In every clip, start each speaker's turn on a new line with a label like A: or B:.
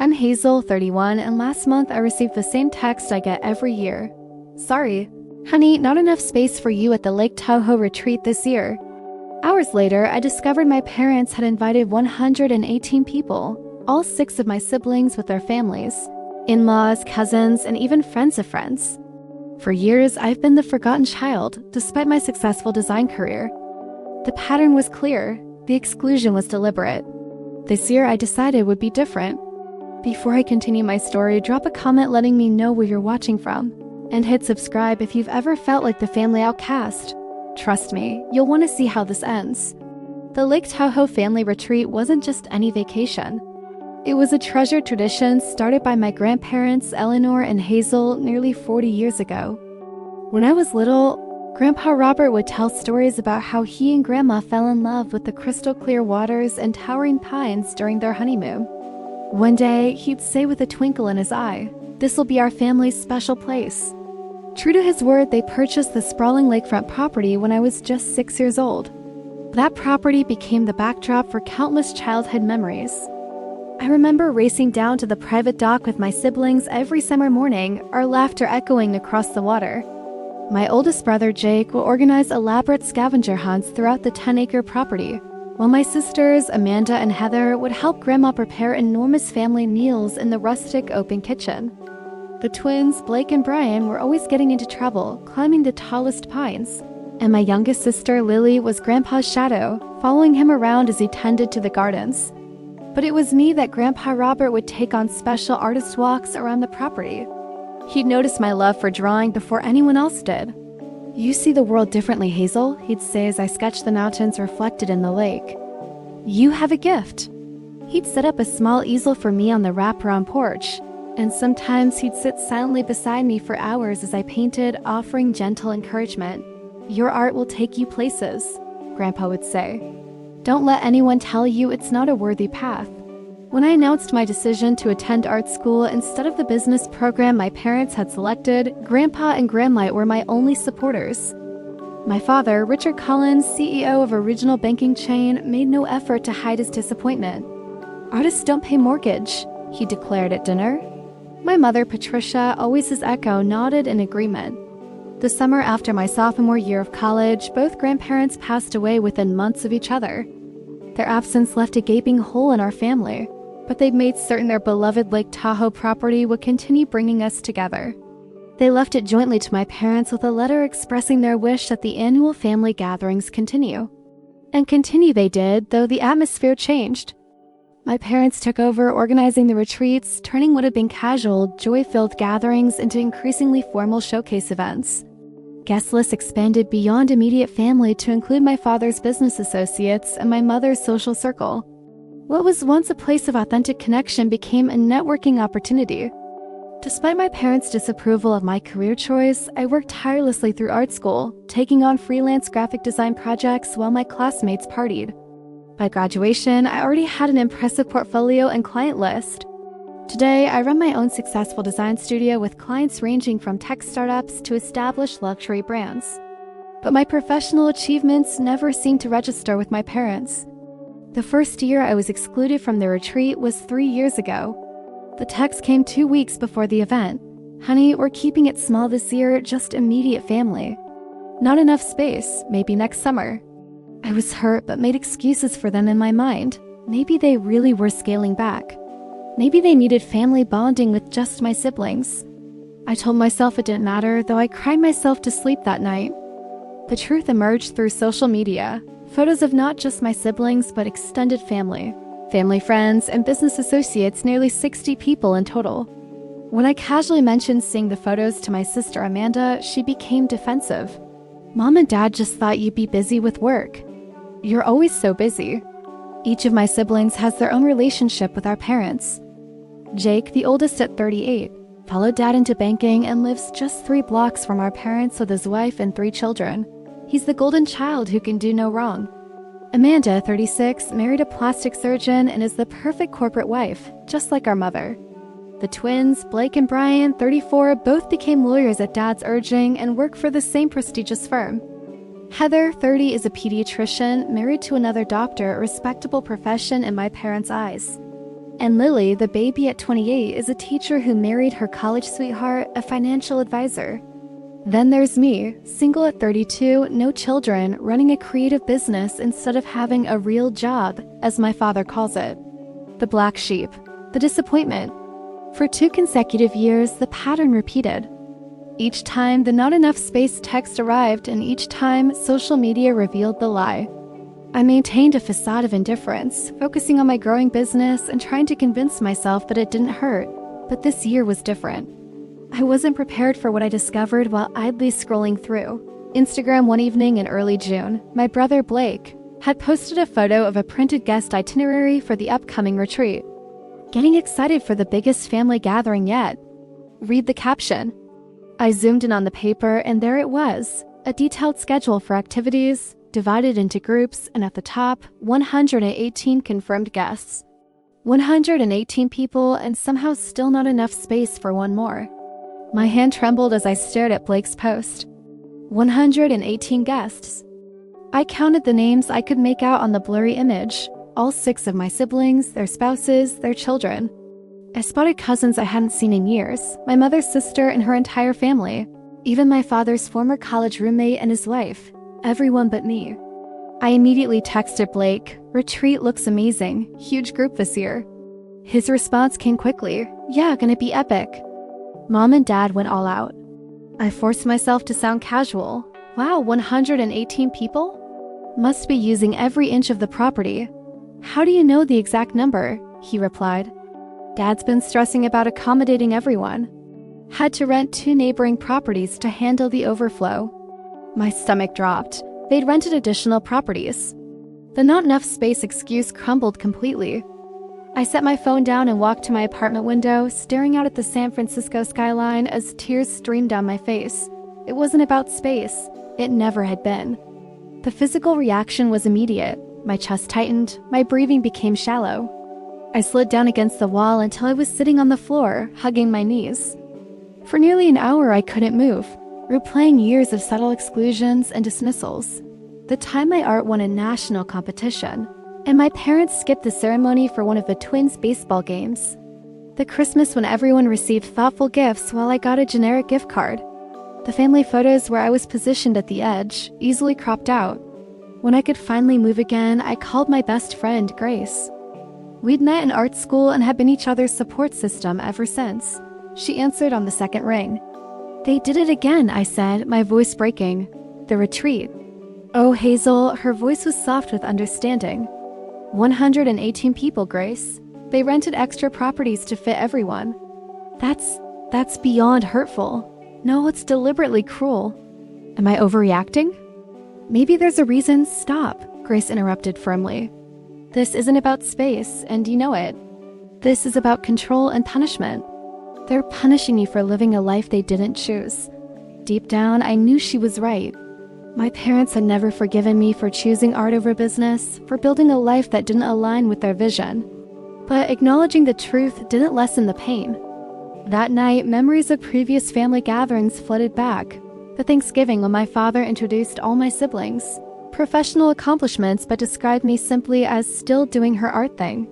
A: I'm Hazel, 31, and last month I received the same text I get every year. Sorry, honey, not enough space for you at the Lake Tahoe retreat this year. Hours later, I discovered my parents had invited 118 people, all 6 of my siblings with their families, in-laws, cousins, and even friends of friends. For years, I've been the forgotten child, despite my successful design career. The pattern was clear. The exclusion was deliberate. This year, I decided would be different. Before I continue my story, drop a comment letting me know where you're watching from, and hit subscribe if you've ever felt like the family outcast. Trust me, you'll want to see how this ends. The Lake Tahoe family retreat wasn't just any vacation. It was a treasured tradition started by my grandparents, Eleanor and Hazel, nearly 40 years ago. When I was little, Grandpa Robert would tell stories about how he and Grandma fell in love with the crystal clear waters and towering pines during their honeymoon. One day, he'd say with a twinkle in his eye, "This'll be our family's special place." True to his word, they purchased the sprawling lakefront property when I was just 6 years old. That property became the backdrop for countless childhood memories. I remember racing down to the private dock with my siblings every summer morning, our laughter echoing across the water. My oldest brother, Jake, will organize elaborate scavenger hunts throughout the 10-acre property, while my sisters, Amanda and Heather, would help Grandma prepare enormous family meals in the rustic open kitchen. The twins, Blake and Brian, were always getting into trouble, climbing the tallest pines, and my youngest sister, Lily, was Grandpa's shadow, following him around as he tended to the gardens. But it was me that Grandpa Robert would take on special artist walks around the property. He'd notice my love for drawing before anyone else did. "You see the world differently, Hazel," he'd say as I sketched the mountains reflected in the lake. "You have a gift." He'd set up a small easel for me on the wraparound porch, and sometimes he'd sit silently beside me for hours as I painted, offering gentle encouragement. "Your art will take you places," Grandpa would say. "Don't let anyone tell you it's not a worthy path." When I announced my decision to attend art school instead of the business program my parents had selected, Grandpa and Grandma were my only supporters. My father, Richard Collins, CEO of a regional banking chain, made no effort to hide his disappointment. "Artists don't pay mortgage," he declared at dinner. My mother, Patricia, always his echo, nodded in agreement. The summer after my sophomore year of college, both grandparents passed away within months of each other. Their absence left a gaping hole in our family, but they made certain their beloved Lake Tahoe property would continue bringing us together. They left it jointly to my parents with a letter expressing their wish that the annual family gatherings continue. And continue they did, though the atmosphere changed. My parents took over organizing the retreats, turning what had been casual, joy-filled gatherings into increasingly formal showcase events. Guest lists expanded beyond immediate family to include my father's business associates and my mother's social circle. What was once a place of authentic connection became a networking opportunity. Despite my parents' disapproval of my career choice, I worked tirelessly through art school, taking on freelance graphic design projects while my classmates partied. By graduation, I already had an impressive portfolio and client list. Today, I run my own successful design studio with clients ranging from tech startups to established luxury brands. But my professional achievements never seemed to register with my parents. The first year I was excluded from the retreat was 3 years ago. The text came 2 weeks before the event. "Honey, we're keeping it small this year, just immediate family. Not enough space, maybe next summer." I was hurt but made excuses for them in my mind. Maybe they really were scaling back. Maybe they needed family bonding with just my siblings. I told myself it didn't matter, though I cried myself to sleep that night. The truth emerged through social media. Photos of not just my siblings, but extended family, friends, and business associates, nearly 60 people in total. When I casually mentioned seeing the photos to my sister Amanda, she became defensive. "Mom and Dad just thought you'd be busy with work." "You're always so busy." Each of my siblings has their own relationship with our parents. Jake, the oldest at 38, followed Dad into banking and lives just 3 blocks from our parents with his wife and 3 children. He's the golden child who can do no wrong. Amanda, 36, married a plastic surgeon and is the perfect corporate wife, just like our mother. The twins, Blake and Brian, 34, both became lawyers at Dad's urging and work for the same prestigious firm. Heather, 30, is a pediatrician, married to another doctor, a respectable profession in my parents' eyes. And Lily, the baby at 28, is a teacher who married her college sweetheart, a financial advisor. Then there's me, single at 32, no children, running a creative business instead of having a real job, as my father calls it. The black sheep, the disappointment. For 2 consecutive years, the pattern repeated. Each time, the not enough space text arrived, and each time, social media revealed the lie. I maintained a facade of indifference, focusing on my growing business and trying to convince myself that it didn't hurt. But this year was different. I wasn't prepared for what I discovered while idly scrolling through Instagram one evening in early June. My brother Blake had posted a photo of a printed guest itinerary for the upcoming retreat. Getting excited for the biggest family gathering yet. Read the caption. I zoomed in on the paper, and there it was, a detailed schedule for activities, divided into groups, and at the top, 118 confirmed guests. 118 people, and somehow still not enough space for one more. My hand trembled as I stared at Blake's post. 118 guests. I counted the names I could make out on the blurry image, all 6 of my siblings, their spouses, their children. I spotted cousins I hadn't seen in years, my mother's sister and her entire family, even my father's former college roommate and his wife. Everyone but me. I immediately texted Blake, "Retreat looks amazing, huge group this year." His response came quickly, "Yeah, gonna be epic." Mom and Dad went all out. I forced myself to sound casual. "Wow, 118 people? Must be using every inch of the property." "How do you know the exact number?" he replied. "Dad's been stressing about accommodating everyone. Had to rent 2 neighboring properties to handle the overflow." My stomach dropped. They'd rented additional properties. The not enough space excuse crumbled completely. I set my phone down and walked to my apartment window, staring out at the San Francisco skyline as tears streamed down my face. It wasn't about space. It never had been. The physical reaction was immediate. My chest tightened, my breathing became shallow. I slid down against the wall until I was sitting on the floor, hugging my knees. For nearly an hour, I couldn't move, replaying years of subtle exclusions and dismissals. The time my art won a national competition, and my parents skipped the ceremony for one of the twins' baseball games. The Christmas when everyone received thoughtful gifts while I got a generic gift card. The family photos where I was positioned at the edge, easily cropped out. When I could finally move again, I called my best friend, Grace. We'd met in art school and had been each other's support system ever since. She answered on the second ring. "They did it again," I said, my voice breaking. "The retreat." "Oh, Hazel," her voice was soft with understanding. 118 people, Grace. They rented extra properties to fit everyone. That's beyond hurtful. No, it's deliberately cruel. Am I overreacting? Maybe there's a reason. Stop, Grace interrupted firmly. This isn't about space, and you know it. This is about control and punishment. They're punishing you for living a life they didn't choose. Deep down, I knew she was right. My parents had never forgiven me for choosing art over business, for building a life that didn't align with their vision. But acknowledging the truth didn't lessen the pain. That night, memories of previous family gatherings flooded back. The Thanksgiving when my father introduced all my siblings. Professional accomplishments, but described me simply as still doing her art thing.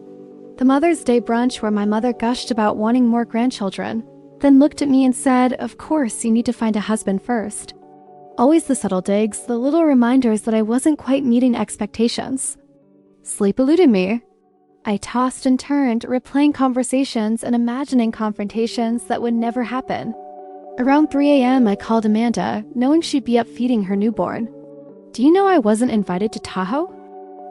A: The Mother's Day brunch where my mother gushed about wanting more grandchildren, then looked at me and said, "Of course, you need to find a husband first." Always the subtle digs, the little reminders that I wasn't quite meeting expectations. Sleep eluded me. I tossed and turned, replaying conversations and imagining confrontations that would never happen. Around 3 a.m., I called Amanda, knowing she'd be up feeding her newborn. "Do you know I wasn't invited to Tahoe?"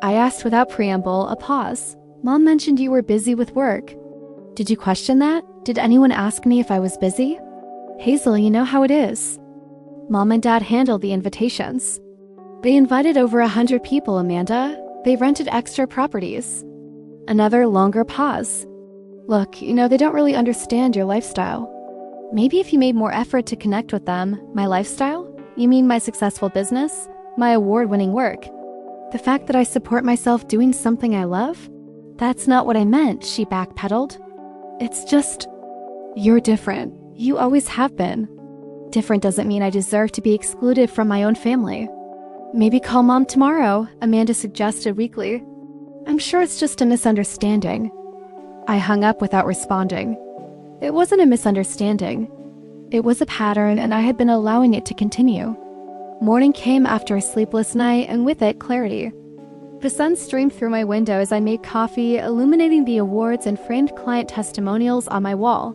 A: I asked without preamble, a pause. "Mom mentioned you were busy with work." "Did you question that? Did anyone ask me if I was busy?" "Hazel, you know how it is." Mom and Dad handled the invitations. They invited over 100 people, Amanda. They rented extra properties. Another longer pause. "Look, they don't really understand your lifestyle. Maybe if you made more effort to connect with them." "My lifestyle? You mean my successful business? My award-winning work? The fact that I support myself doing something I love? That's not what I meant," she backpedaled. "It's just, you're different. You always have been. Different doesn't mean I deserve to be excluded from my own family." "Maybe call Mom tomorrow," Amanda suggested weakly. "I'm sure it's just a misunderstanding." I hung up without responding. It wasn't a misunderstanding. It was a pattern, and I had been allowing it to continue. Morning came after a sleepless night, and with it, clarity. The sun streamed through my window as I made coffee, illuminating the awards and framed client testimonials on my wall.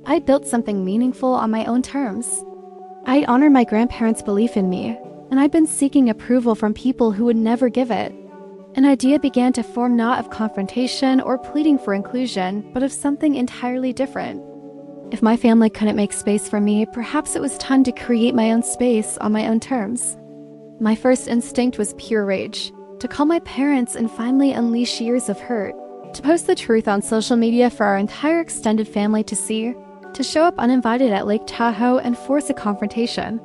A: I built something meaningful on my own terms. I honored my grandparents' belief in me, and I'd been seeking approval from people who would never give it. An idea began to form, not of confrontation or pleading for inclusion, but of something entirely different. If my family couldn't make space for me, perhaps it was time to create my own space on my own terms. My first instinct was pure rage, to call my parents and finally unleash years of hurt, to post the truth on social media for our entire extended family to see, to show up uninvited at Lake Tahoe and force a confrontation.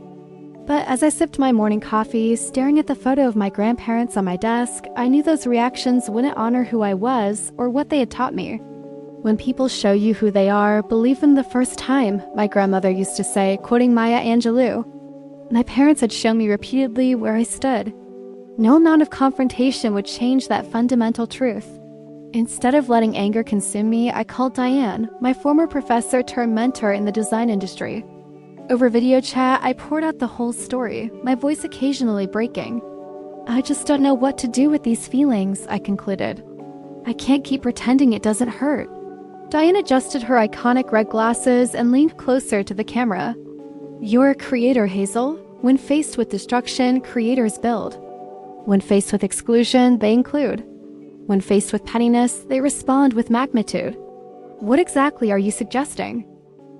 A: But as I sipped my morning coffee, staring at the photo of my grandparents on my desk, I knew those reactions wouldn't honor who I was or what they had taught me. When people show you who they are, believe them the first time, my grandmother used to say, quoting Maya Angelou. My parents had shown me repeatedly where I stood. No amount of confrontation would change that fundamental truth. Instead of letting anger consume me, I called Diane, my former professor turned mentor in the design industry. Over video chat, I poured out the whole story, my voice occasionally breaking. I just don't know what to do with these feelings, I concluded. I can't keep pretending it doesn't hurt. Diane adjusted her iconic red glasses and leaned closer to the camera. You're a creator, Hazel. When faced with destruction, creators build. When faced with exclusion, they include. When faced with pettiness, they respond with magnitude. What exactly are you suggesting?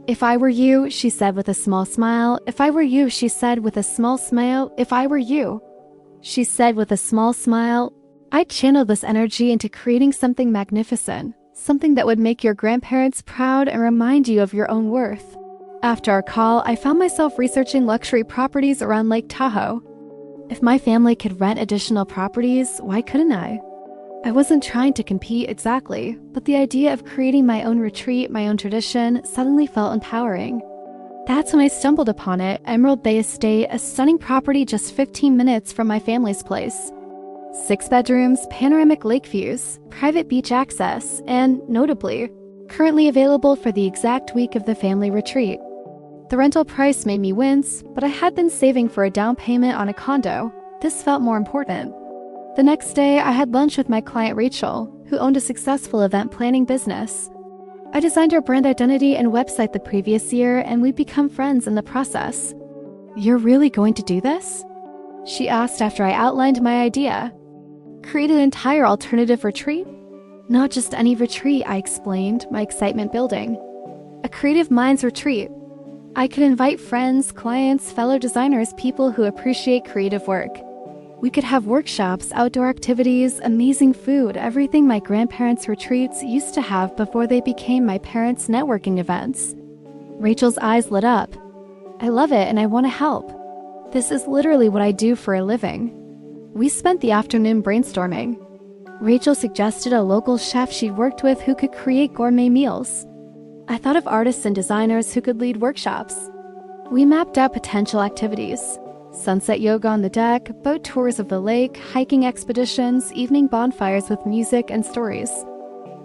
A: If I were you, she said with a small smile. If I were you, she said with a small smile. If I were you, she said with a small smile. I'd channel this energy into creating something magnificent, something that would make your grandparents proud and remind you of your own worth. After our call, I found myself researching luxury properties around Lake Tahoe. If my family could rent additional properties, why couldn't I? I wasn't trying to compete exactly, but the idea of creating my own retreat, my own tradition, suddenly felt empowering. That's when I stumbled upon it, Emerald Bay Estate, a stunning property just 15 minutes from my family's place. 6 bedrooms, panoramic lake views, private beach access, and, notably, currently available for the exact week of the family retreat. The rental price made me wince, but I had been saving for a down payment on a condo. This felt more important. The next day, I had lunch with my client Rachel, who owned a successful event planning business. I designed her brand identity and website the previous year, and we'd become friends in the process. You're really going to do this? She asked after I outlined my idea. Create an entire alternative retreat? Not just any retreat, I explained, my excitement building. A creative minds retreat. I could invite friends, clients, fellow designers, people who appreciate creative work. We could have workshops, outdoor activities, amazing food, everything my grandparents' retreats used to have before they became my parents' networking events. Rachel's eyes lit up. I love it and I want to help. This is literally what I do for a living. We spent the afternoon brainstorming. Rachel suggested a local chef she'd worked with who could create gourmet meals. I thought of artists and designers who could lead workshops. We mapped out potential activities. Sunset yoga on the deck, boat tours of the lake, hiking expeditions, evening bonfires with music and stories.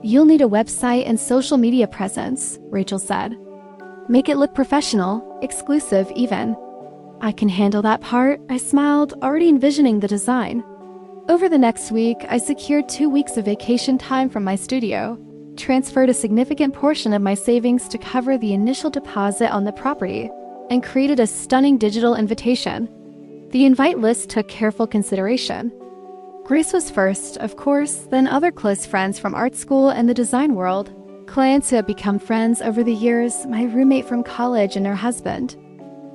A: You'll need a website and social media presence, Rachel said. Make it look professional, exclusive even. I can handle that part, I smiled, already envisioning the design. Over the next week, I secured 2 weeks of vacation time from my studio, transferred a significant portion of my savings to cover the initial deposit on the property, and created a stunning digital invitation. The invite list took careful consideration. Grace was first, of course, then other close friends from art school and the design world, clients who had become friends over the years, my roommate from college and her husband.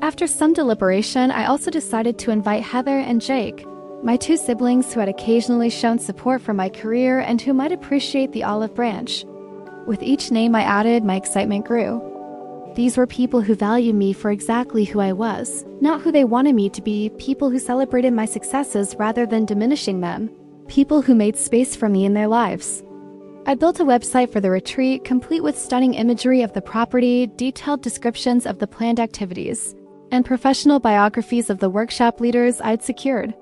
A: After some deliberation, I also decided to invite Heather and Jake, my 2 siblings who had occasionally shown support for my career and who might appreciate the olive branch. With each name I added, my excitement grew. These were people who valued me for exactly who I was, not who they wanted me to be, people who celebrated my successes rather than diminishing them, people who made space for me in their lives. I built a website for the retreat, complete with stunning imagery of the property, detailed descriptions of the planned activities, and professional biographies of the workshop leaders I'd secured.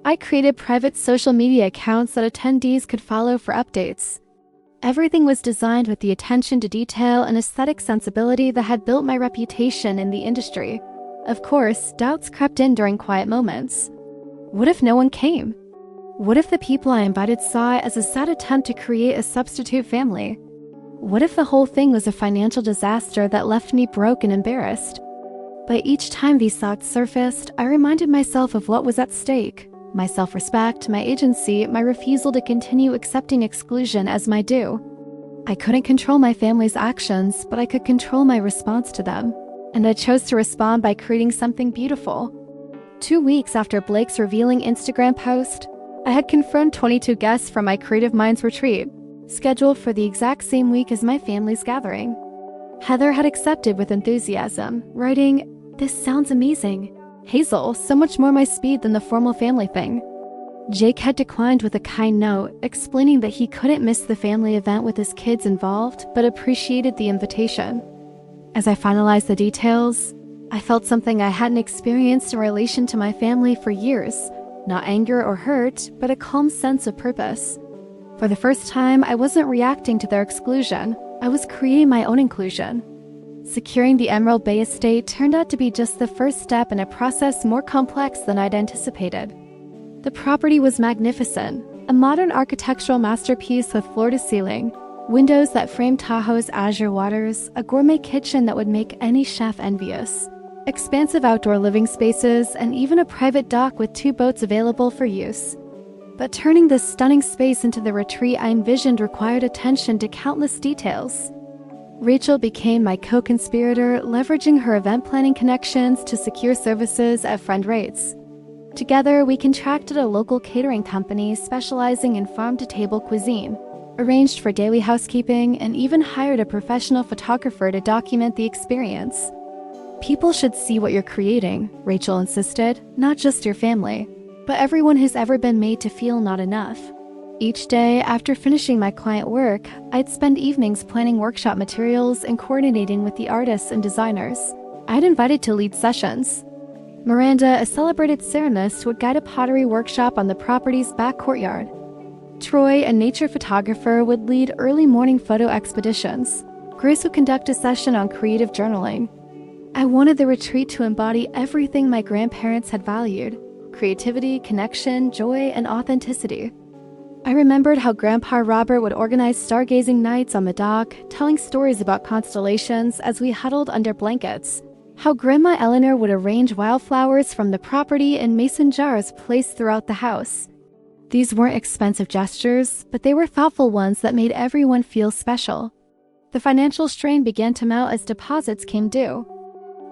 A: I created private social media accounts that attendees could follow for updates. Everything was designed with the attention to detail and aesthetic sensibility that had built my reputation in the industry. Of course, doubts crept in during quiet moments. What if no one came? What if the people I invited saw it as a sad attempt to create a substitute family? What if the whole thing was a financial disaster that left me broke and embarrassed? But each time these thoughts surfaced, I reminded myself of what was at stake: my self-respect, my agency, my refusal to continue accepting exclusion as my due. I couldn't control my family's actions, but I could control my response to them. And I chose to respond by creating something beautiful. 2 weeks after Blake's revealing Instagram post, I had confirmed 22 guests from my Creative Minds retreat, scheduled for the exact same week as my family's gathering. Heather had accepted with enthusiasm, writing, "This sounds amazing. Hazel, so much more my speed than the formal family thing." Jake had declined with a kind note, explaining that he couldn't miss the family event with his kids involved, but appreciated the invitation. As I finalized the details, I felt something I hadn't experienced in relation to my family for years. Not anger or hurt, but a calm sense of purpose. For the first time, I wasn't reacting to their exclusion. I was creating my own inclusion. Securing the Emerald Bay estate turned out to be just the first step in a process more complex than I'd anticipated. The property was magnificent, a modern architectural masterpiece with floor-to-ceiling, windows that framed Tahoe's azure waters, a gourmet kitchen that would make any chef envious, expansive outdoor living spaces, and even a private dock with 2 boats available for use. But turning this stunning space into the retreat I envisioned required attention to countless details. Rachel became my co-conspirator, leveraging her event planning connections to secure services at friend rates. Together, we contracted a local catering company specializing in farm-to-table cuisine, arranged for daily housekeeping, and even hired a professional photographer to document the experience. "People should see what you're creating," Rachel insisted, "not just your family, but everyone who's ever been made to feel not enough." Each day, after finishing my client work, I'd spend evenings planning workshop materials and coordinating with the artists and designers I'd invited to lead sessions. Miranda, a celebrated ceramist, would guide a pottery workshop on the property's back courtyard. Troy, a nature photographer, would lead early morning photo expeditions. Grace would conduct a session on creative journaling. I wanted the retreat to embody everything my grandparents had valued: creativity, connection, joy, and authenticity. I remembered how Grandpa Robert would organize stargazing nights on the dock, telling stories about constellations as we huddled under blankets. How Grandma Eleanor would arrange wildflowers from the property in mason jars placed throughout the house. These weren't expensive gestures, but they were thoughtful ones that made everyone feel special. The financial strain began to mount as deposits came due.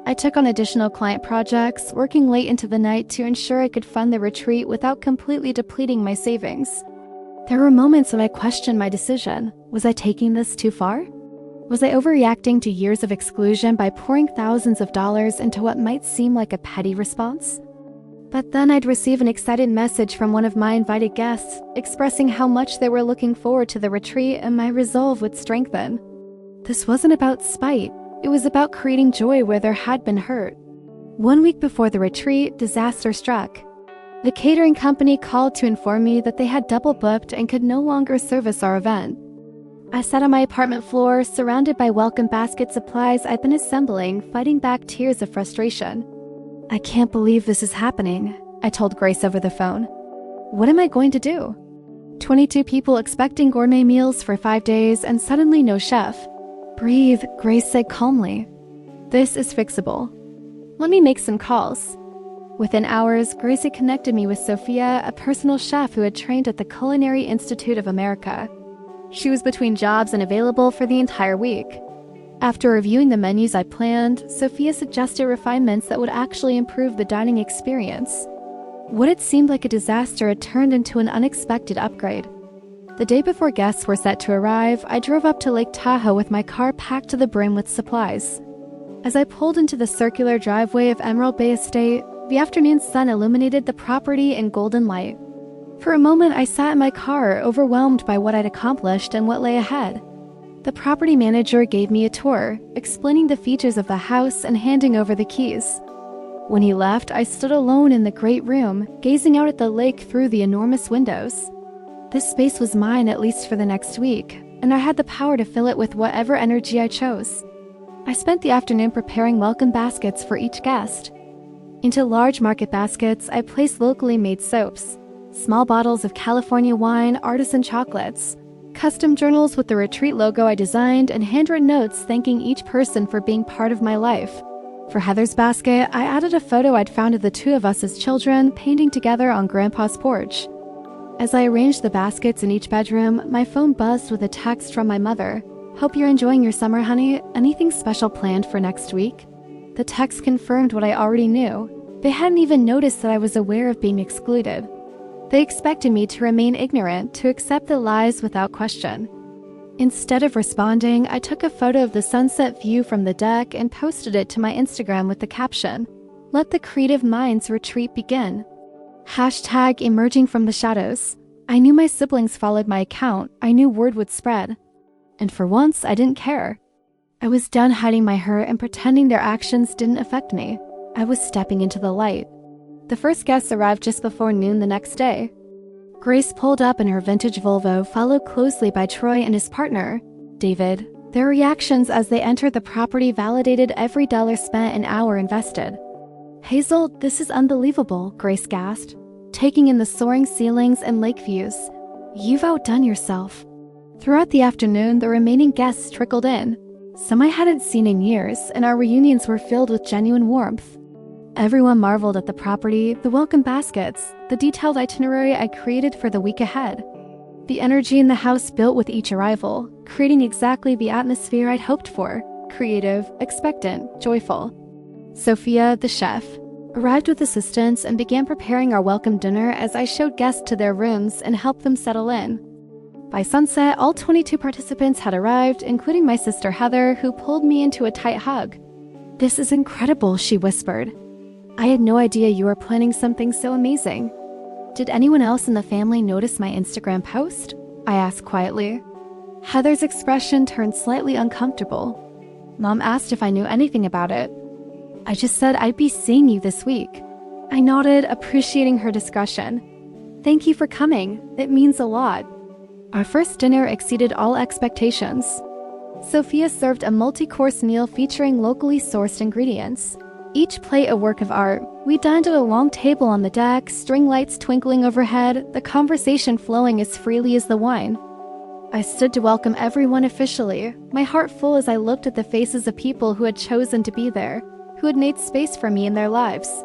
A: I took on additional client projects, working late into the night to ensure I could fund the retreat without completely depleting my savings. There were moments when I questioned my decision. Was I taking this too far? Was I overreacting to years of exclusion by pouring thousands of dollars into what might seem like a petty response? But then I'd receive an excited message from one of my invited guests, expressing how much they were looking forward to the retreat, and my resolve would strengthen. This wasn't about spite. It was about creating joy where there had been hurt. 1 week before the retreat, disaster struck. The catering company called to inform me that they had double booked and could no longer service our event. I sat on my apartment floor, surrounded by welcome basket supplies I'd been assembling, fighting back tears of frustration. "I can't believe this is happening," I told Grace over the phone. "What am I going to do?" 22 people expecting gourmet meals for 5 days and suddenly no chef. "Breathe," Grace said calmly. "This is fixable. Let me make some calls." Within hours, Grace had connected me with Sophia, a personal chef who had trained at the Culinary Institute of America. She was between jobs and available for the entire week. After reviewing the menus I planned, Sophia suggested refinements that would actually improve the dining experience. What had seemed like a disaster had turned into an unexpected upgrade. The day before guests were set to arrive, I drove up to Lake Tahoe with my car packed to the brim with supplies. As I pulled into the circular driveway of Emerald Bay Estate, the afternoon sun illuminated the property in golden light. For a moment, I sat in my car, overwhelmed by what I'd accomplished and what lay ahead. The property manager gave me a tour, explaining the features of the house and handing over the keys. When he left, I stood alone in the great room, gazing out at the lake through the enormous windows. This space was mine at least for the next week, and I had the power to fill it with whatever energy I chose. I spent the afternoon preparing welcome baskets for each guest. Into large market baskets, I placed locally made soaps, small bottles of California wine, artisan chocolates, custom journals with the retreat logo I designed, and handwritten notes thanking each person for being part of my life. For Heather's basket, I added a photo I'd found of the two of us as children painting together on Grandpa's porch. As I arranged the baskets in each bedroom, my phone buzzed with a text from my mother. "Hope you're enjoying your summer, honey. Anything special planned for next week?" The text confirmed what I already knew. They hadn't even noticed that I was aware of being excluded. They expected me to remain ignorant, to accept the lies without question. Instead of responding, I took a photo of the sunset view from the deck and posted it to my Instagram with the caption, "Let the creative minds retreat begin." Hashtag emerging from the shadows. I knew my siblings followed my account. I knew word would spread. And for once, I didn't care. I was done hiding my hurt and pretending their actions didn't affect me. I was stepping into the light. The first guests arrived just before noon the next day. Grace pulled up in her vintage Volvo, followed closely by Troy and his partner, David. Their reactions as they entered the property validated every dollar spent and hour invested. "Hazel, this is unbelievable," Grace gasped, taking in the soaring ceilings and lake views. "You've outdone yourself." Throughout the afternoon, the remaining guests trickled in. Some I hadn't seen in years, and our reunions were filled with genuine warmth. Everyone marveled at the property, the welcome baskets, the detailed itinerary I created for the week ahead. The energy in the house built with each arrival, creating exactly the atmosphere I'd hoped for: creative, expectant, joyful. Sophia, the chef, arrived with assistants and began preparing our welcome dinner as I showed guests to their rooms and helped them settle in. By sunset, all 22 participants had arrived, including my sister Heather, who pulled me into a tight hug. "This is incredible," she whispered. "I had no idea you were planning something so amazing." "Did anyone else in the family notice my Instagram post?" I asked quietly. Heather's expression turned slightly uncomfortable. Mom asked if I knew anything about it. "I just said I'd be seeing you this week." I nodded, appreciating her discretion. "Thank you for coming. It means a lot." Our first dinner exceeded all expectations. Sophia served a multi-course meal featuring locally sourced ingredients, each plate a work of art. We dined at a long table on the deck, string lights twinkling overhead, the conversation flowing as freely as the wine. I stood to welcome everyone officially, my heart full as I looked at the faces of people who had chosen to be there, who had made space for me in their lives.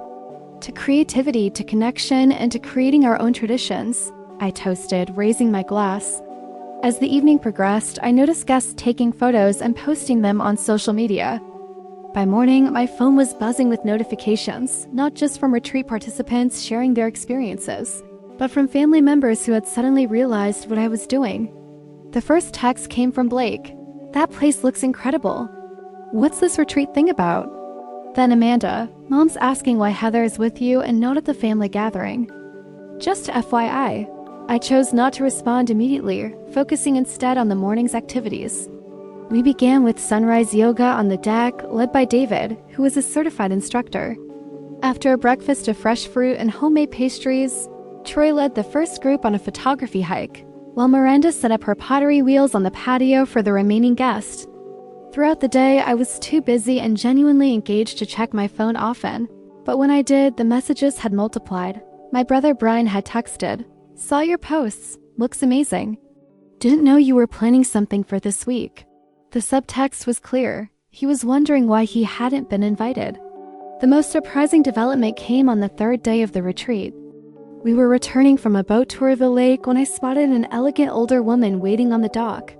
A: To creativity, to connection, and to creating our own traditions, I toasted, raising my glass. As the evening progressed, I noticed guests taking photos and posting them on social media. By morning, my phone was buzzing with notifications, not just from retreat participants sharing their experiences, but from family members who had suddenly realized what I was doing. The first text came from Blake. "That place looks incredible. What's this retreat thing about?" Then Amanda, "Mom's asking why Heather is with you and not at the family gathering." Just FYI, I chose not to respond immediately, focusing instead on the morning's activities. We began with sunrise yoga on the deck, led by David, who is a certified instructor. After a breakfast of fresh fruit and homemade pastries, Troy led the first group on a photography hike, while Miranda set up her pottery wheels on the patio for the remaining guests. Throughout the day, I was too busy and genuinely engaged to check my phone often, but when I did, the messages had multiplied. My brother Brian had texted, "Saw your posts. Looks amazing. Didn't know you were planning something for this week." The subtext was clear. He was wondering why he hadn't been invited. The most surprising development came on the third day of the retreat. We were returning from a boat tour of the lake when I spotted an elegant older woman waiting on the dock.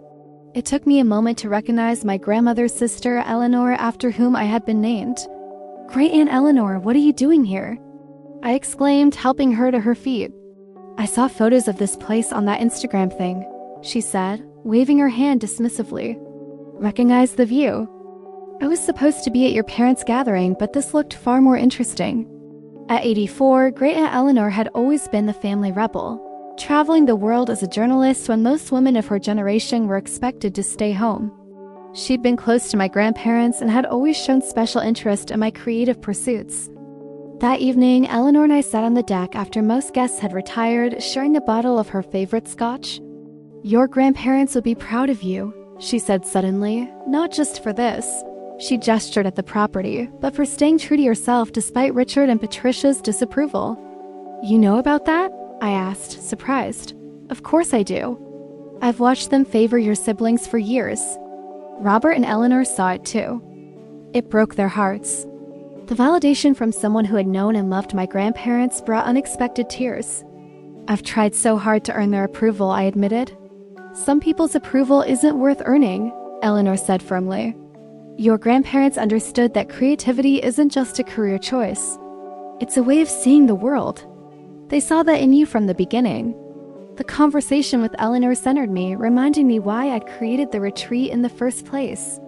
A: It took me a moment to recognize my grandmother's sister, Eleanor, after whom I had been named. "Great Aunt Eleanor, what are you doing here?" I exclaimed, helping her to her feet. "I saw photos of this place on that Instagram thing," she said, waving her hand dismissively. "Recognize the view. I was supposed to be at your parents' gathering, but this looked far more interesting." At 84, Great Aunt Eleanor had always been the family rebel, traveling the world as a journalist when most women of her generation were expected to stay home. She'd been close to my grandparents and had always shown special interest in my creative pursuits. That evening, Eleanor and I sat on the deck after most guests had retired, sharing a bottle of her favorite scotch. Your grandparents would be proud of you, she said suddenly, not just for this. She gestured at the property, but for staying true to yourself despite Richard and Patricia's disapproval. You know about that? I asked, surprised. Of course I do. I've watched them favor your siblings for years. Robert and Eleanor saw it too. It broke their hearts. The validation from someone who had known and loved my grandparents brought unexpected tears. I've tried so hard to earn their approval, I admitted. Some people's approval isn't worth earning, Eleanor said firmly. Your grandparents understood that creativity isn't just a career choice. It's a way of seeing the world. They saw that in you from the beginning. The conversation with Eleanor centered me, reminding me why I'd created the retreat in the first place.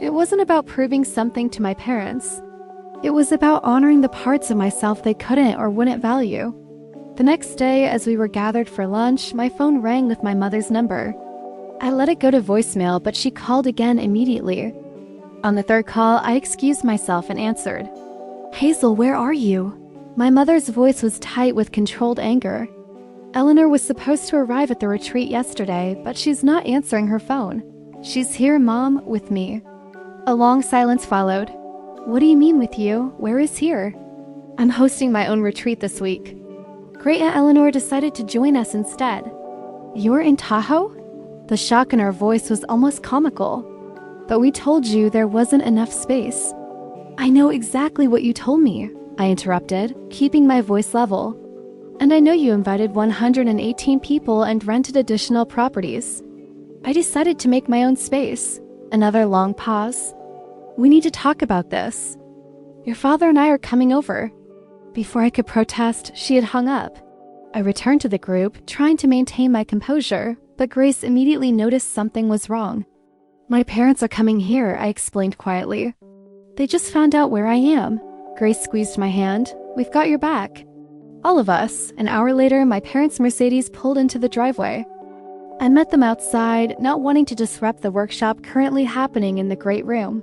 A: It wasn't about proving something to my parents. It was about honoring the parts of myself they couldn't or wouldn't value. The next day, as we were gathered for lunch, my phone rang with my mother's number. I let it go to voicemail, but she called again immediately. On the third call, I excused myself and answered. Hazel, where are you? My mother's voice was tight with controlled anger. Eleanor was supposed to arrive at the retreat yesterday, but she's not answering her phone. She's here, Mom, with me. A long silence followed. What do you mean with you? Where is here? I'm hosting my own retreat this week. Great Aunt Eleanor decided to join us instead. You're in Tahoe? The shock in her voice was almost comical. But we told you there wasn't enough space. I know exactly what you told me, I interrupted, keeping my voice level. And I know you invited 118 people and rented additional properties. I decided to make my own space. Another long pause. We need to talk about this. Your father and I are coming over. Before I could protest, she had hung up. I returned to the group, trying to maintain my composure, but Grace immediately noticed something was wrong. My parents are coming here, I explained quietly. They just found out where I am. Grace squeezed my hand. We've got your back. All of us. An hour later, my parents' Mercedes pulled into the driveway. I met them outside, not wanting to disrupt the workshop currently happening in the great room.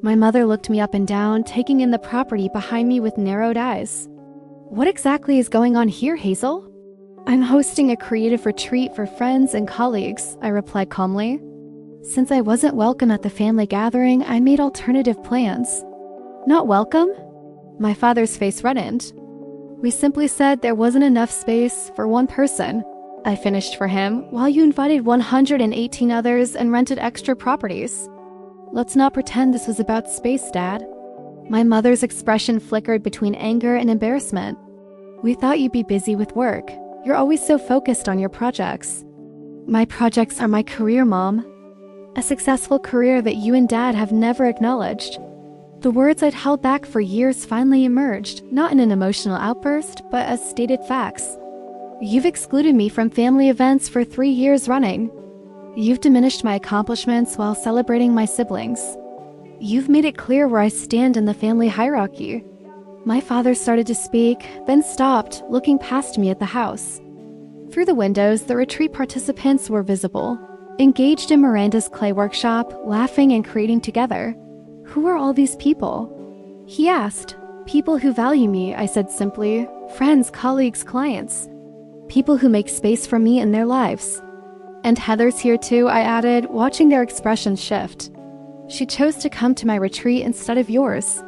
A: My mother looked me up and down, taking in the property behind me with narrowed eyes. What exactly is going on here, Hazel? I'm hosting a creative retreat for friends and colleagues, I replied calmly. Since I wasn't welcome at the family gathering, I made alternative plans. Not welcome? My father's face reddened. We simply said there wasn't enough space for one person. I finished for him, while you invited 118 others and rented extra properties. Let's not pretend this was about space, Dad. My mother's expression flickered between anger and embarrassment. We thought you'd be busy with work. You're always so focused on your projects. My projects are my career, Mom. A successful career that you and Dad have never acknowledged. The words I'd held back for years finally emerged, not in an emotional outburst, but as stated facts. You've excluded me from family events for 3 years running. You've diminished my accomplishments while celebrating my siblings. You've made it clear where I stand in the family hierarchy. My father started to speak, then stopped, looking past me at the house. Through the windows, the retreat participants were visible, engaged in Miranda's clay workshop, laughing and creating together. Who are all these people? He asked. People who value me, I said simply. Friends, colleagues, clients. People who make space for me in their lives. And Heather's here too, I added, watching their expressions shift. She chose to come to my retreat instead of yours.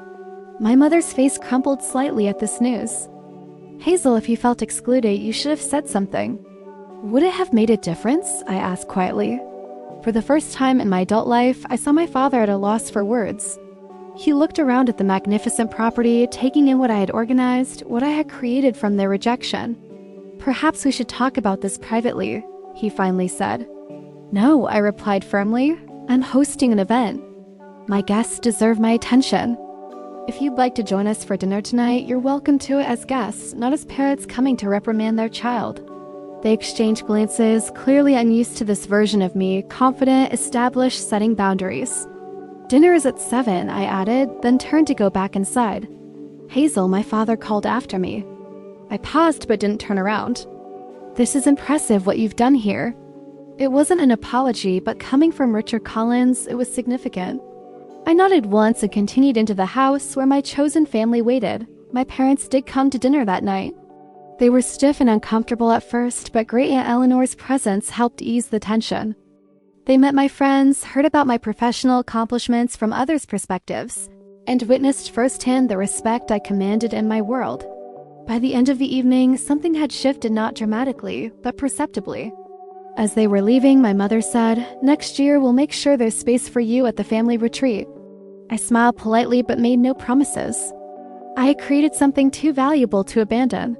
A: My mother's face crumpled slightly at this news. Hazel, if you felt excluded, you should have said something. Would it have made a difference? I asked quietly. For the first time in my adult life, I saw my father at a loss for words. He looked around at the magnificent property, taking in what I had organized, what I had created from their rejection. Perhaps we should talk about this privately, he finally said. No, I replied firmly. I'm hosting an event. My guests deserve my attention. If you'd like to join us for dinner tonight, you're welcome to it as guests, not as parents coming to reprimand their child. They exchanged glances, clearly unused to this version of me, confident, established, setting boundaries. Dinner is at 7, I added, then turned to go back inside. Hazel, my father called after me. I paused but didn't turn around. This is impressive what you've done here. It wasn't an apology, but coming from Richard Collins, it was significant. I nodded once and continued into the house where my chosen family waited. My parents did come to dinner that night. They were stiff and uncomfortable at first, but Great Aunt Eleanor's presence helped ease the tension. They met my friends, heard about my professional accomplishments from others' perspectives, and witnessed firsthand the respect I commanded in my world. By the end of the evening, something had shifted not dramatically, but perceptibly. As they were leaving, my mother said, "Next year we'll make sure there's space for you at the family retreat." I smiled politely but made no promises. I had created something too valuable to abandon.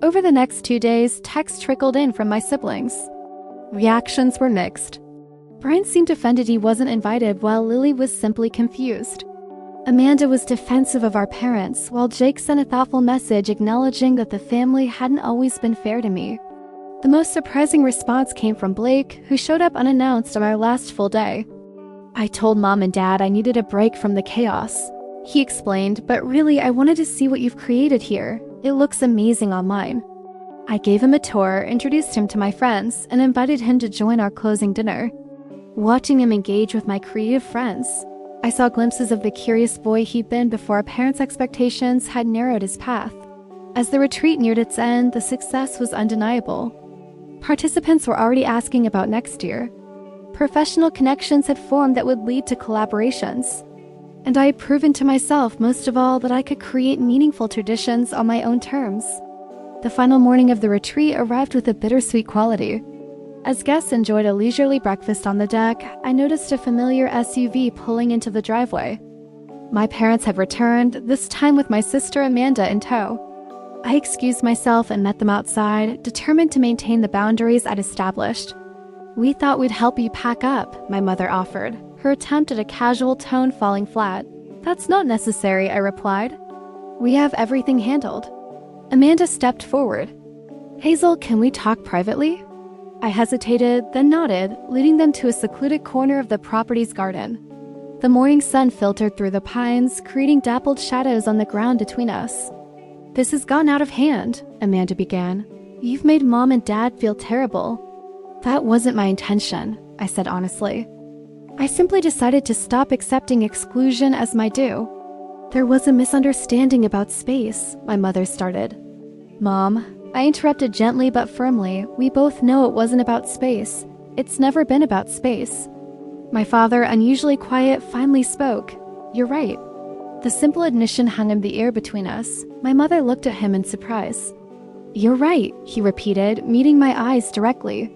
A: Over the next 2 days, texts trickled in from my siblings. Reactions were mixed. Brian seemed offended he wasn't invited, while Lily was simply confused. Amanda was defensive of our parents, while Jake sent a thoughtful message acknowledging that the family hadn't always been fair to me. The most surprising response came from Blake, who showed up unannounced on our last full day. "I told Mom and Dad I needed a break from the chaos," he explained, "but really I wanted to see what you've created here. It looks amazing online." I gave him a tour, introduced him to my friends, and invited him to join our closing dinner. Watching him engage with my creative friends, I saw glimpses of the curious boy he'd been before our parents' expectations had narrowed his path. As the retreat neared its end, the success was undeniable. Participants were already asking about next year. Professional connections had formed that would lead to collaborations. And I had proven to myself, most of all, that I could create meaningful traditions on my own terms. The final morning of the retreat arrived with a bittersweet quality. As guests enjoyed a leisurely breakfast on the deck, I noticed a familiar SUV pulling into the driveway. My parents had returned, this time with my sister Amanda in tow. I excused myself and met them outside, determined to maintain the boundaries I'd established. "We thought we'd help you pack up," my mother offered, her attempt at a casual tone falling flat. "That's not necessary," I replied. "We have everything handled." Amanda stepped forward. "Hazel, can we talk privately?" I hesitated, then nodded, leading them to a secluded corner of the property's garden. The morning sun filtered through the pines, creating dappled shadows on the ground between us. "This has gotten out of hand," Amanda began. "You've made Mom and Dad feel terrible." "That wasn't my intention," I said honestly. "I simply decided to stop accepting exclusion as my due." "There was a misunderstanding about space," my mother started. "Mom," I interrupted gently but firmly, "we both know it wasn't about space. It's never been about space." My father, unusually quiet, finally spoke. "You're right." The simple admission hung in the air between us. My mother looked at him in surprise. "You're right," he repeated, meeting my eyes directly.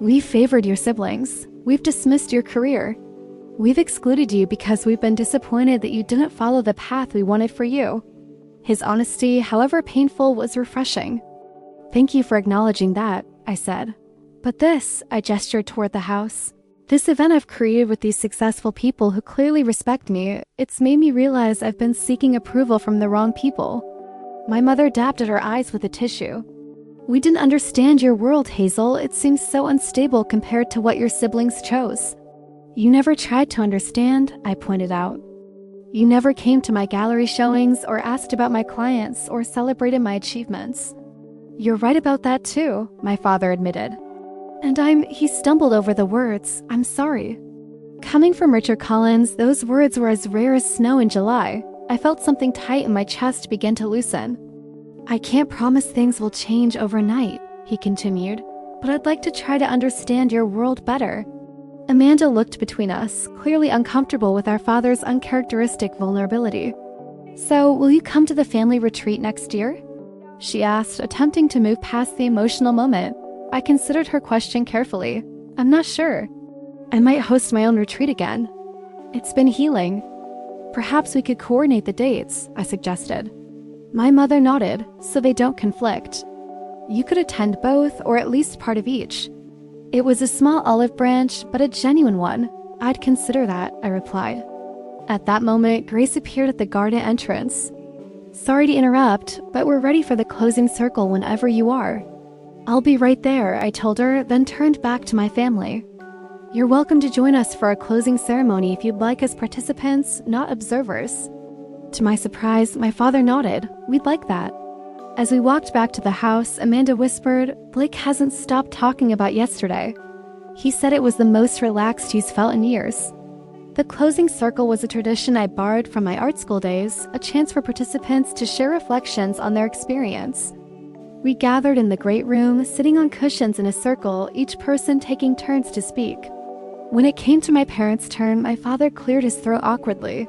A: "We've favored your siblings. We've dismissed your career. We've excluded you because we've been disappointed that you didn't follow the path we wanted for you." His honesty, however painful, was refreshing. "Thank you for acknowledging that," I said. "But this," I gestured toward the house, "this event I've created with these successful people who clearly respect me, it's made me realize I've been seeking approval from the wrong people." My mother dabbed at her eyes with a tissue. "We didn't understand your world, Hazel. It seems so unstable compared to what your siblings chose." "You never tried to understand," I pointed out. "You never came to my gallery showings or asked about my clients or celebrated my achievements." "You're right about that too," my father admitted. "And he stumbled over the words, "I'm sorry." Coming from Richard Collins, those words were as rare as snow in July. I felt something tight in my chest begin to loosen. "I can't promise things will change overnight," he continued, "but I'd like to try to understand your world better." Amanda looked between us, clearly uncomfortable with our father's uncharacteristic vulnerability. "So, will you come to the family retreat next year?" she asked, attempting to move past the emotional moment. I considered her question carefully. "I'm not sure. I might host my own retreat again. It's been healing. Perhaps we could coordinate the dates," I suggested. My mother nodded, "so they don't conflict. You could attend both, or at least part of each." It was a small olive branch, but a genuine one. "I'd consider that," I replied. At that moment, Grace appeared at the garden entrance. "Sorry to interrupt, but we're ready for the closing circle whenever you are." "I'll be right there," I told her, then turned back to my family. "You're welcome to join us for our closing ceremony if you'd like as participants, not observers." To my surprise, my father nodded. "We'd like that." As we walked back to the house, Amanda whispered, "Blake hasn't stopped talking about yesterday. He said it was the most relaxed he's felt in years." The closing circle was a tradition I borrowed from my art school days, a chance for participants to share reflections on their experience. We gathered in the great room, sitting on cushions in a circle, each person taking turns to speak. When it came to my parents' turn, my father cleared his throat awkwardly.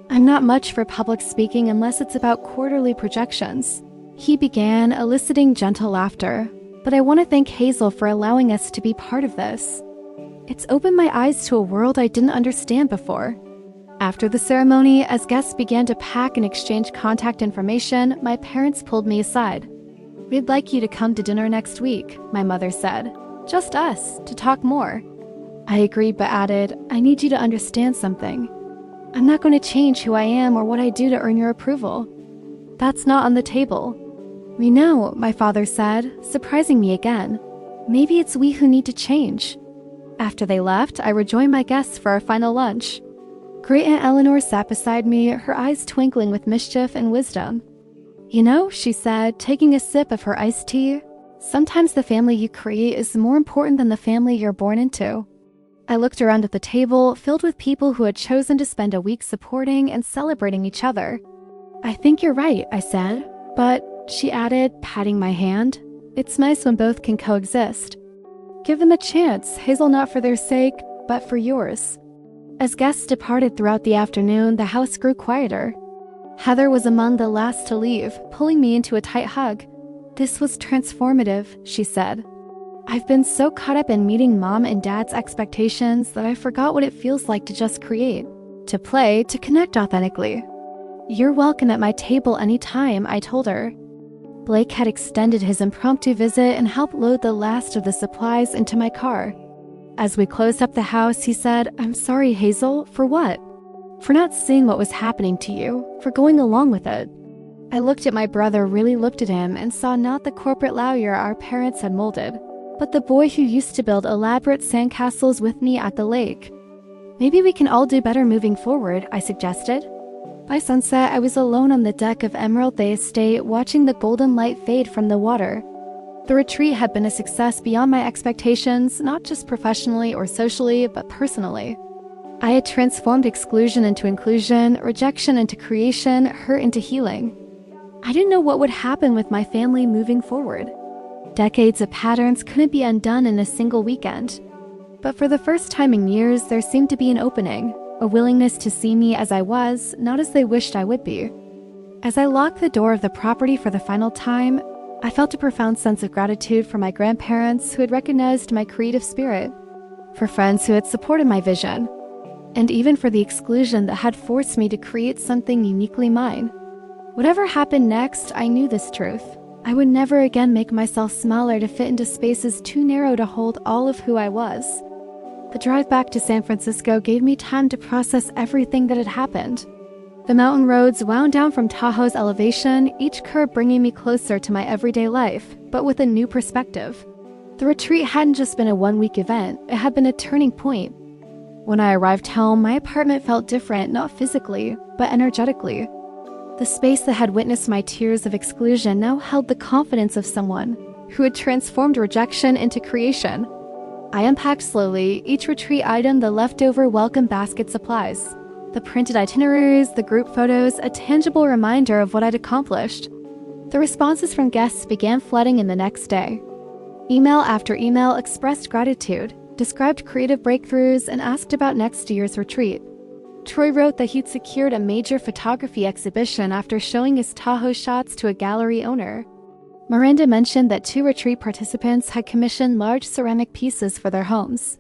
A: I'm not much for public speaking unless it's about quarterly projections. He began, eliciting gentle laughter. But I want to thank Hazel for allowing us to be part of this. It's opened my eyes to a world I didn't understand before. After the ceremony, as guests began to pack and exchange contact information, my parents pulled me aside. "We'd like you to come to dinner next week," my mother said. "Just us, to talk more." I agreed but added, "I need you to understand something. I'm not going to change who I am or what I do to earn your approval. That's not on the table." "We know," my father said, surprising me again. "Maybe it's we who need to change." After they left, I rejoined my guests for our final lunch. Great Aunt Eleanor sat beside me, her eyes twinkling with mischief and wisdom. "You know," she said, taking a sip of her iced tea, "sometimes the family you create is more important than the family you're born into." I looked around at the table, filled with people who had chosen to spend a week supporting and celebrating each other. "I think you're right," I said. "But," she added, patting my hand, "it's nice when both can coexist. Give them a chance, Hazel, not for their sake, but for yours." As guests departed throughout the afternoon, the house grew quieter. Heather was among the last to leave, pulling me into a tight hug. "This was transformative," she said. "I've been so caught up in meeting Mom and Dad's expectations that I forgot what it feels like to just create, to play, to connect authentically." "You're welcome at my table anytime," I told her. Blake had extended his impromptu visit and helped load the last of the supplies into my car. As we closed up the house, he said, "I'm sorry, Hazel, for what?" "For not seeing what was happening to you, for going along with it." I looked at my brother, really looked at him, and saw not the corporate lawyer our parents had molded, but the boy who used to build elaborate sandcastles with me at the lake. "Maybe we can all do better moving forward," I suggested. By sunset, I was alone on the deck of Emerald Bay Estate, watching the golden light fade from the water. The retreat had been a success beyond my expectations, not just professionally or socially, but personally. I had transformed exclusion into inclusion, rejection into creation, hurt into healing. I didn't know what would happen with my family moving forward. Decades of patterns couldn't be undone in a single weekend. But for the first time in years, there seemed to be an opening, a willingness to see me as I was, not as they wished I would be. As I locked the door of the property for the final time, I felt a profound sense of gratitude for my grandparents who had recognized my creative spirit, for friends who had supported my vision, and even for the exclusion that had forced me to create something uniquely mine. Whatever happened next, I knew this truth. I would never again make myself smaller to fit into spaces too narrow to hold all of who I was. The drive back to San Francisco gave me time to process everything that had happened. The mountain roads wound down from Tahoe's elevation, each curve bringing me closer to my everyday life, but with a new perspective. The retreat hadn't just been a one-week event, it had been a turning point. When I arrived home, my apartment felt different, not physically, but energetically. The space that had witnessed my tears of exclusion now held the confidence of someone who had transformed rejection into creation. I unpacked slowly, each retreat item the leftover welcome basket supplies. The printed itineraries, the group photos, a tangible reminder of what I'd accomplished. The responses from guests began flooding in the next day. Email after email expressed gratitude, described creative breakthroughs, and asked about next year's retreat. Troy wrote that he'd secured a major photography exhibition after showing his Tahoe shots to a gallery owner. Miranda mentioned that 2 retreat participants had commissioned large ceramic pieces for their homes.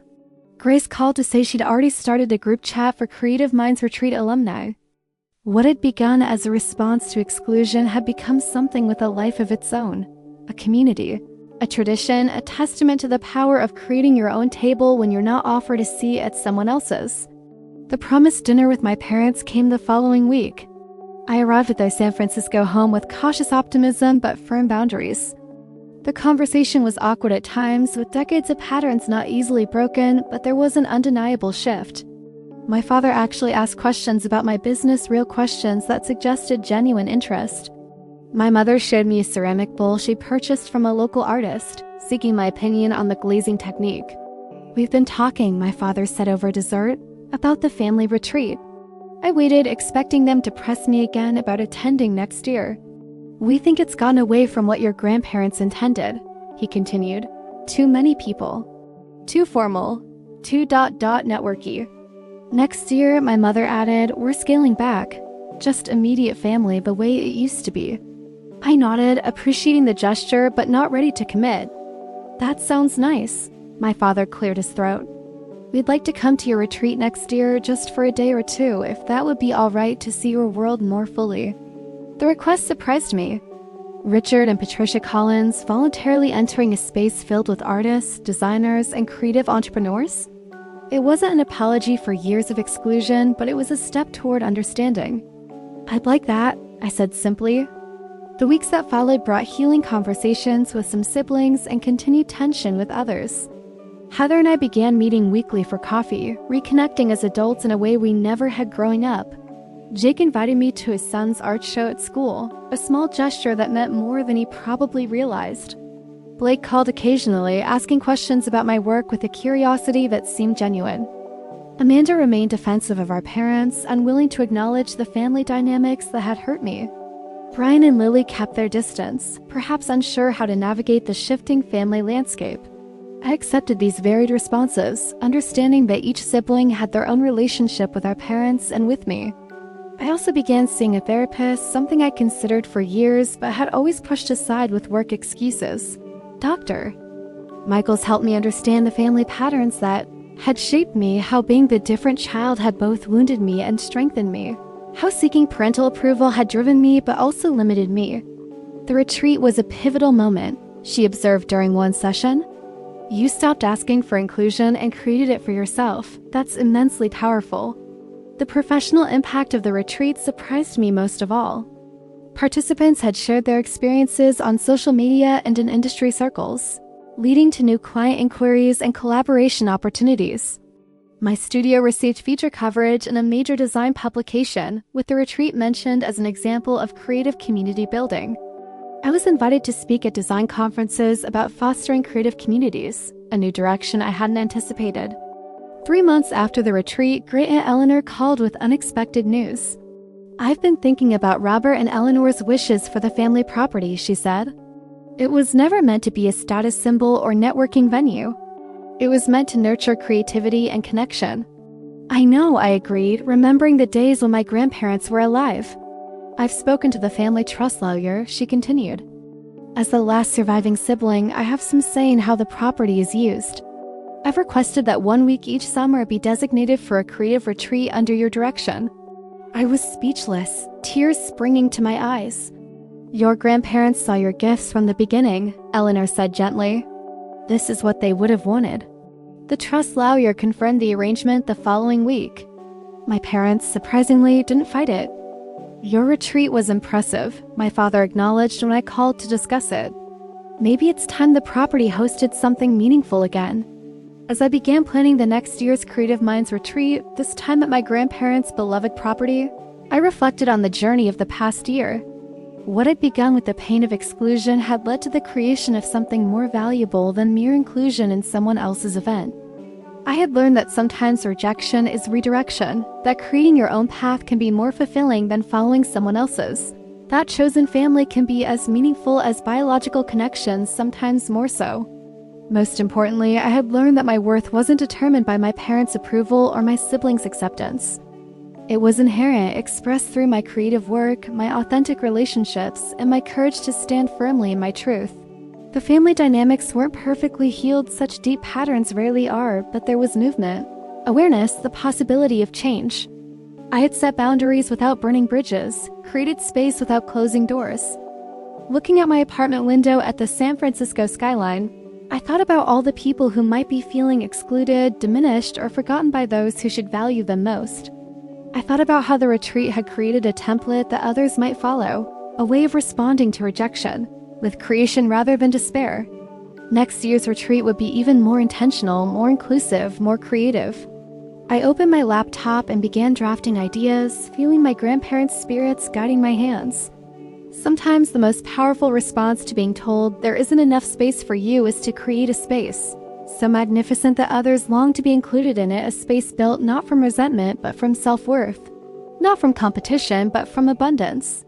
A: Grace called to say she'd already started a group chat for Creative Minds Retreat alumni. What had begun as a response to exclusion had become something with a life of its own, a community, a tradition, a testament to the power of creating your own table when you're not offered a seat at someone else's. The promised dinner with my parents came the following week. I arrived at their San Francisco home with cautious optimism but firm boundaries. The conversation was awkward at times, with decades of patterns not easily broken, but there was an undeniable shift. My father actually asked questions about my business, real questions that suggested genuine interest. My mother showed me a ceramic bowl she purchased from a local artist, seeking my opinion on the glazing technique. "We've been talking," my father said over dessert, "about the family retreat." I waited, expecting them to press me again about attending next year. We think it's gotten away from what your grandparents intended, he continued. Too many people. Too formal. Too networky. Next year, my mother added, we're scaling back. Just immediate family the way it used to be. I nodded, appreciating the gesture, but not ready to commit. That sounds nice. My father cleared his throat. We'd like to come to your retreat next year just for a day or two, if that would be all right to see your world more fully. The request surprised me. Richard and Patricia Collins voluntarily entering a space filled with artists, designers, and creative entrepreneurs? It wasn't an apology for years of exclusion, but it was a step toward understanding. I'd like that, I said simply. The weeks that followed brought healing conversations with some siblings and continued tension with others. Heather and I began meeting weekly for coffee, reconnecting as adults in a way we never had growing up. Jake invited me to his son's art show at school, a small gesture that meant more than he probably realized. Blake called occasionally, asking questions about my work with a curiosity that seemed genuine. Amanda remained defensive of our parents, unwilling to acknowledge the family dynamics that had hurt me. Brian and Lily kept their distance, perhaps unsure how to navigate the shifting family landscape. I accepted these varied responses, understanding that each sibling had their own relationship with our parents and with me. I also began seeing a therapist, something I considered for years but had always pushed aside with work excuses. Doctor. Michaels helped me understand the family patterns that had shaped me, how being the different child had both wounded me and strengthened me, how seeking parental approval had driven me but also limited me. The retreat was a pivotal moment, she observed during one session. You stopped asking for inclusion and created it for yourself. That's immensely powerful. The professional impact of the retreat surprised me most of all. Participants had shared their experiences on social media and in industry circles, leading to new client inquiries and collaboration opportunities. My studio received feature coverage in a major design publication, with the retreat mentioned as an example of creative community building. I was invited to speak at design conferences about fostering creative communities, a new direction I hadn't anticipated. 3 months after the retreat, Great Aunt Eleanor called with unexpected news. I've been thinking about Robert and Eleanor's wishes for the family property, she said. It was never meant to be a status symbol or networking venue. It was meant to nurture creativity and connection. I know, I agreed, remembering the days when my grandparents were alive. I've spoken to the family trust lawyer, she continued. As the last surviving sibling, I have some say in how the property is used. I've requested that 1 week each summer be designated for a creative retreat under your direction. I was speechless, tears springing to my eyes. Your grandparents saw your gifts from the beginning, Eleanor said gently. This is what they would have wanted. The trust lawyer confirmed the arrangement the following week. My parents, surprisingly, didn't fight it. Your retreat was impressive, my father acknowledged when I called to discuss it. Maybe it's time the property hosted something meaningful again. As I began planning the next year's Creative Minds retreat, this time at my grandparents' beloved property, I reflected on the journey of the past year. What had begun with the pain of exclusion had led to the creation of something more valuable than mere inclusion in someone else's event. I had learned that sometimes rejection is redirection, that creating your own path can be more fulfilling than following someone else's. That chosen family can be as meaningful as biological connections, sometimes more so. Most importantly, I had learned that my worth wasn't determined by my parents' approval or my siblings' acceptance. It was inherent, expressed through my creative work, my authentic relationships, and my courage to stand firmly in my truth. The family dynamics weren't perfectly healed, such deep patterns rarely are, but there was movement, awareness, the possibility of change. I had set boundaries without burning bridges, created space without closing doors. Looking out my apartment window at the San Francisco skyline, I thought about all the people who might be feeling excluded, diminished, or forgotten by those who should value them most. I thought about how the retreat had created a template that others might follow, a way of responding to rejection, with creation rather than despair. Next year's retreat would be even more intentional, more inclusive, more creative. I opened my laptop and began drafting ideas, feeling my grandparents' spirits guiding my hands. Sometimes the most powerful response to being told there isn't enough space for you is to create a space, so magnificent that others long to be included in it, a space built not from resentment but from self-worth, not from competition but from abundance.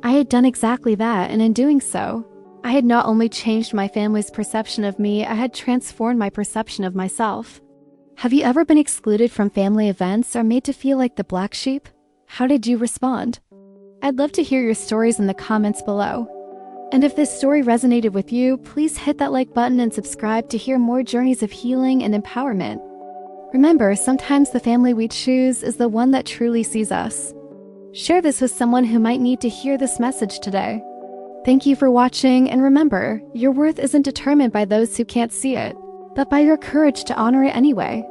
A: I had done exactly that, and in doing so, I had not only changed my family's perception of me, I had transformed my perception of myself. Have you ever been excluded from family events or made to feel like the black sheep? How did you respond? I'd love to hear your stories in the comments below. And if this story resonated with you, please hit that like button and subscribe to hear more journeys of healing and empowerment. Remember, sometimes the family we choose is the one that truly sees us. Share this with someone who might need to hear this message today. Thank you for watching, and remember, your worth isn't determined by those who can't see it, but by your courage to honor it anyway.